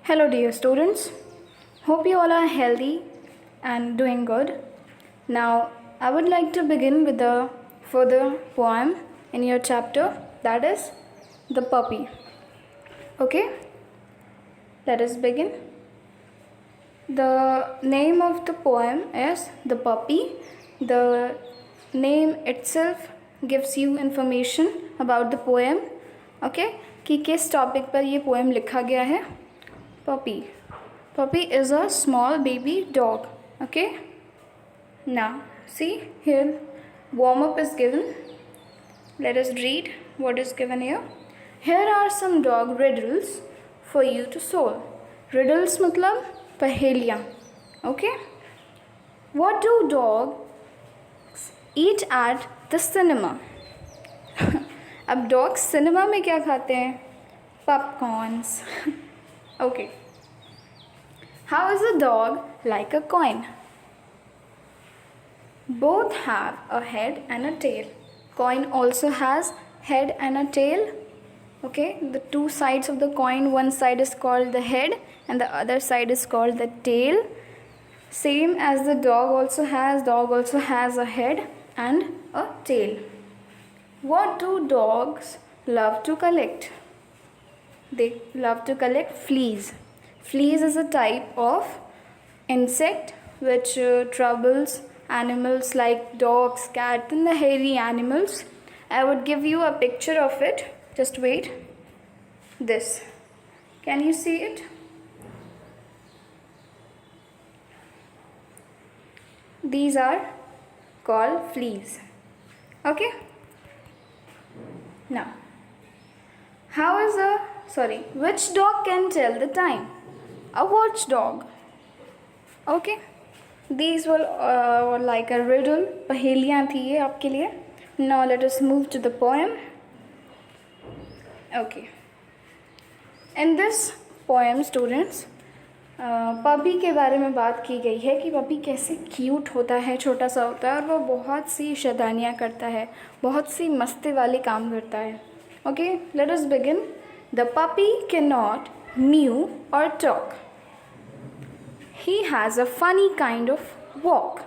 Hello, dear students. Hope you all are healthy and doing good. Now, I would like to begin with a further poem in your chapter, that is The Puppy. Okay, let us begin. The name of the poem is The Puppy. The name itself gives you information about the poem. Okay, कि किस topic पर ये poem लिखा गया है. Puppy. Puppy is a small baby dog. Okay. Now, see here, warm up is given. Let us read what is given here. Here are some dog riddles for you to solve. Riddles मतलब पहेलियाँ. Okay. What do dogs eat at the cinema? अब dogs cinema में क्या खाते हैं? Popcorns. Okay. How is a dog like a coin? Both have a head and a tail. Coin also has head and a tail. Okay, the two sides of the coin, one side is called the head and the other side is called the tail. Same as the dog also has a head and a tail. What do dogs love to collect? They love to collect fleas. Fleas is a type of insect which troubles animals like dogs, cats and the hairy animals. I would give you a picture of it. Just wait. This. Can you see it? These are called fleas. Okay? Now, which dog can tell the time? A watchdog. Okay? These were like a riddle. पहेलियाँ थी ये आपके लिए. Now let us move to the poem. Okay. In this poem, students, puppy के बारे में बात की गई है कि पपी कैसे क्यूट होता है, छोटा सा होता है और वो बहुत सी शैतानियाँ करता है, बहुत सी मस्ती वाली काम करता है. Okay, let us begin. The puppy cannot mew or talk. He has a funny kind of walk.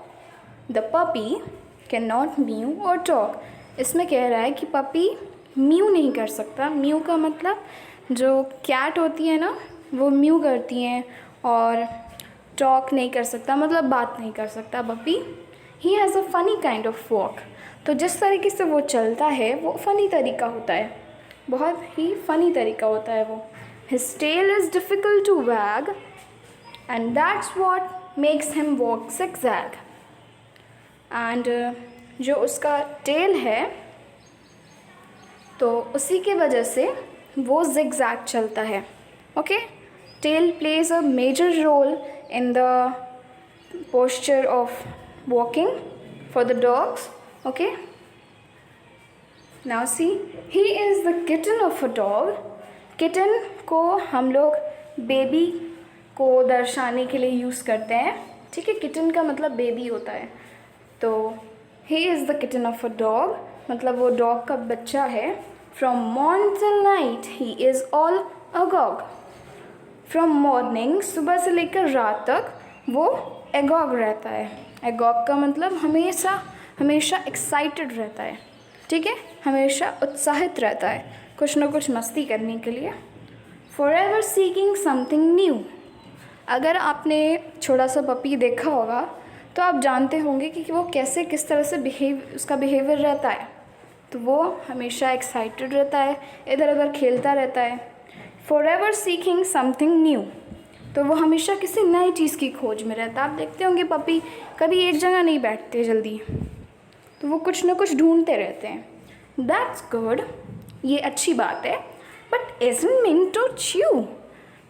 The puppy cannot mew or talk. इसमें कह रहा है कि पपी म्यू नहीं कर सकता. म्यू का मतलब जो कैट होती है ना, वो म्यू करती हैं और टॉक नहीं कर सकता, मतलब बात नहीं कर सकता puppy. He has a funny kind of walk. तो जिस तरीके से वो चलता है वो फ़नी तरीका होता है, बहुत ही फ़नी तरीका होता है वो. His tail is difficult to wag and that's what makes him walk zigzag. And जो उसका टेल है तो उसी के वजह से वो zigzag चलता है. Okay? Tail plays a major role in the posture of walking for the dogs. Okay? Now see, he is the kitten of a dog. Kitten को हम लोग बेबी को दर्शाने के लिए यूज़ करते हैं. ठीक है, किटन का मतलब बेबी होता है. तो he is the kitten of a dog, मतलब वो डॉग का बच्चा है. From morn till night he is all agog. From morning, सुबह से लेकर रात तक वो agog रहता है. agog का मतलब हमेशा एक्साइटेड रहता है. ठीक है, हमेशा उत्साहित रहता है कुछ ना कुछ मस्ती करने के लिए. Forever seeking something new. अगर आपने छोटा सा पपी देखा होगा तो आप जानते होंगे कि वो कैसे किस तरह से उसका बिहेवियर रहता है. तो वो हमेशा एक्साइटेड रहता है, इधर उधर खेलता रहता है. Forever seeking something new. तो वो हमेशा किसी नई चीज़ की खोज में रहता है. आप देखते होंगे पपी कभी एक जगह नहीं बैठते जल्दी, तो वो कुछ ना कुछ ढूंढते रहते हैं. That's good. ये अच्छी बात है. But isn't meant to chew.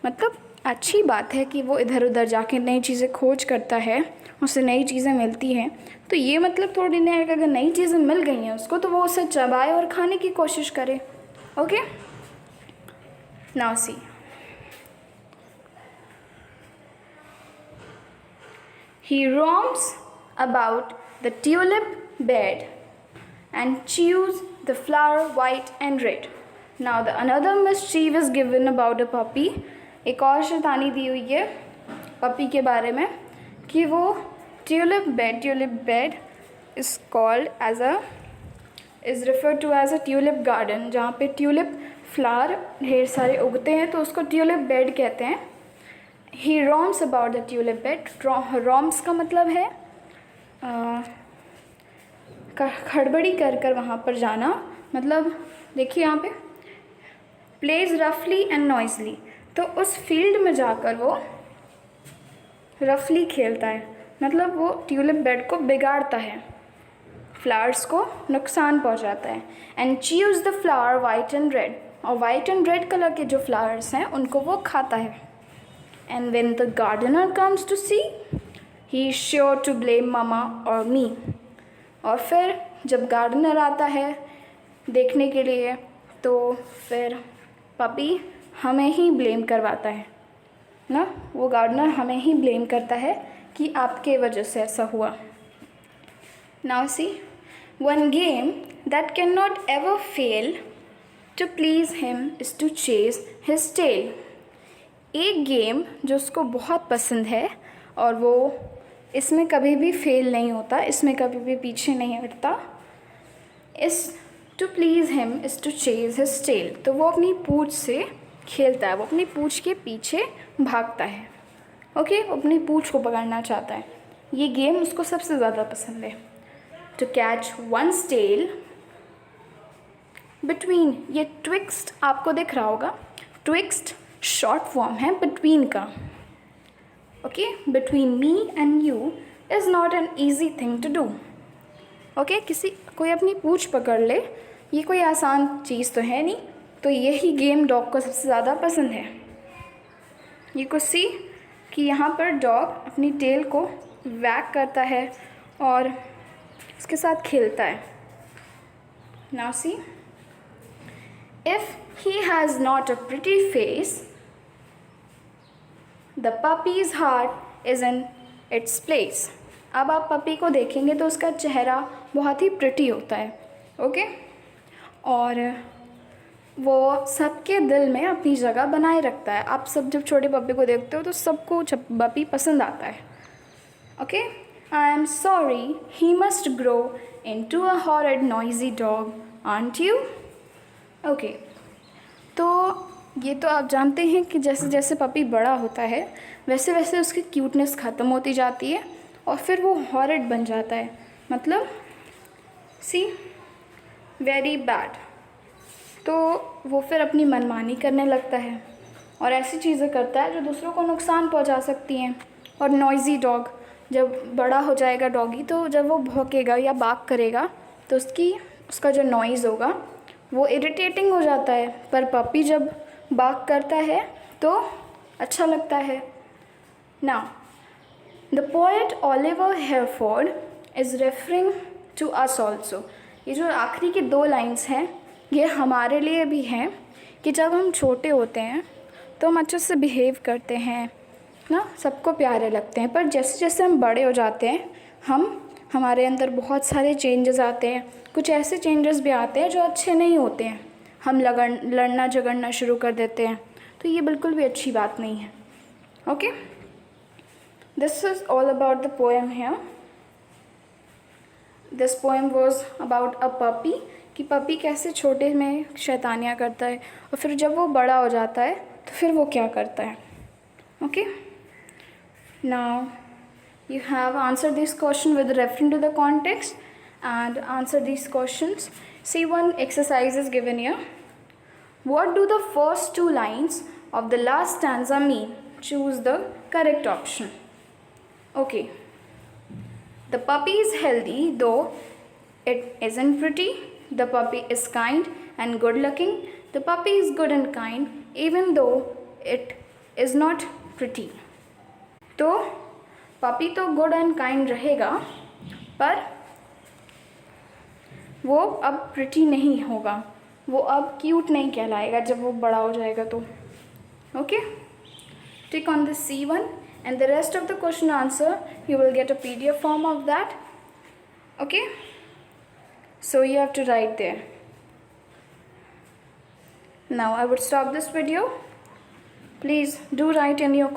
मतलब अच्छी बात है कि वो इधर उधर जाके नई चीज़ें खोज करता है, उससे नई चीज़ें मिलती हैं. तो ये मतलब थोड़ी नहीं है कि अगर नई चीज़ें मिल गई हैं उसको तो वो उसे चबाए और खाने की कोशिश करे. Okay, now see. He roams about the tulip bed and chews the flower white and red. Now the another mischief is given about a puppy एक और शैतानी दी हुई है पपी के बारे में कि वो tulip bed is called is referred to as a tulip garden, जहाँ पे ट्यूलिप फ्लावर ढेर सारे उगते हैं तो उसको ट्यूलिप बेड कहते हैं। He roams about the tulip bed. Roams का मतलब है खड़बड़ी कर वहाँ पर जाना, मतलब देखिए यहाँ पे प्लेज रफली एंड नॉइजली, तो उस फील्ड में जाकर वो रफली खेलता है, मतलब वो ट्यूलिप बेड को बिगाड़ता है, फ्लावर्स को नुकसान पहुंचाता है। And chews the flower white and red, और वाइट एंड रेड कलर के जो फ्लावर्स हैं उनको वो खाता है। And when the gardener comes to see he is sure to blame mama और मी, और फिर जब गार्डनर आता है देखने के लिए तो फिर पपी हमें ही ब्लेम करवाता है ना, वो गार्डनर हमें ही ब्लेम करता है कि आपके वजह से ऐसा हुआ। Now see one game that can not ever fail to please him is to chase his tail. एक गेम जो उसको बहुत पसंद है और वो इसमें कभी भी फेल नहीं होता, इसमें कभी भी पीछे नहीं हटता, is to please him is to chase his tail, तो वो अपनी पूँछ से खेलता है, वो अपनी पूँछ के पीछे भागता है। ओके, वो अपनी पूँछ को पकड़ना चाहता है, ये गेम उसको सबसे ज़्यादा पसंद है। To catch one's tail between, ये ट्विक्स्ट आपको दिख रहा होगा, ट्विक्स्ट शॉर्ट फॉर्म है बिटवीन का। Okay, between me and you is not an easy thing to do. Okay, कोई अपनी पूँछ पकड़ ले, ये कोई आसान चीज़ तो है नहीं, तो यही गेम डॉग को सबसे ज़्यादा पसंद है। ये कुछ सी कि यहाँ पर डॉग अपनी टेल को वैग करता है और इसके साथ खेलता है। Now see if he has not a pretty face the puppies heart is in its place. अब आप पपी को देखेंगे तो उसका चेहरा बहुत ही प्रिटी होता है। ओके, और वो सबके दिल में अपनी जगह बनाए रखता है। आप सब जब छोटे पपी को देखते हो तो सबको पपी पसंद आता है। Okay, I am sorry he must grow into a horrid noisy dog, aunt you? Okay, तो ये तो आप जानते हैं कि जैसे जैसे पपी बड़ा होता है वैसे वैसे उसकी क्यूटनेस ख़त्म होती जाती है और फिर वो हॉरिड बन जाता है, मतलब सी वेरी बैड। तो वो फिर अपनी मनमानी करने लगता है और ऐसी चीज़ें करता है जो दूसरों को नुकसान पहुंचा सकती हैं। और नॉइज़ी डॉग, जब बड़ा हो जाएगा डॉगी तो जब वो भौंकेगा या बाक करेगा तो उसका जो नॉइज़ होगा वो इरिटेटिंग हो जाता है, पर पपी जब बाक करता है तो अच्छा लगता है। Now the poet Oliver Herford is referring to us also. ये जो आखिरी की 2 लाइन्स हैं ये हमारे लिए भी हैं कि जब हम छोटे होते हैं तो हम अच्छे से बिहेव करते हैं ना, सबको प्यारे लगते हैं, पर जैसे जैसे हम बड़े हो जाते हैं हमारे अंदर बहुत सारे चेंजेस आते हैं। कुछ ऐसे चेंजेस भी आते हैं जो अच्छे नहीं होते हैं, हम लड़ना झगड़ना शुरू कर देते हैं, तो ये बिल्कुल भी अच्छी बात नहीं है। Okay, this is all about the poem here. This poem was about a puppy, कि पपी कैसे छोटे में शैतानियाँ करता है और फिर जब वो बड़ा हो जाता है तो फिर वो क्या करता है। Okay, now you have answered this question with reference to the context and answer these questions. See, one exercise is given here. What do the first 2 lines of the last stanza mean? Choose the correct option. Okay, the puppy is healthy though it isn't pretty. The puppy is kind and good looking. The puppy is good and kind even though it is not pretty. तो puppy तो good and kind रहेगा पर वो अब pretty नहीं होगा, वो अब क्यूट नहीं कहलाएगा जब वो बड़ा हो जाएगा तो। Okay, tick on this C1 and the rest of the question answer you will get a PDF form of that. Okay, so you have to write there. Now I would stop this video. Please do write in your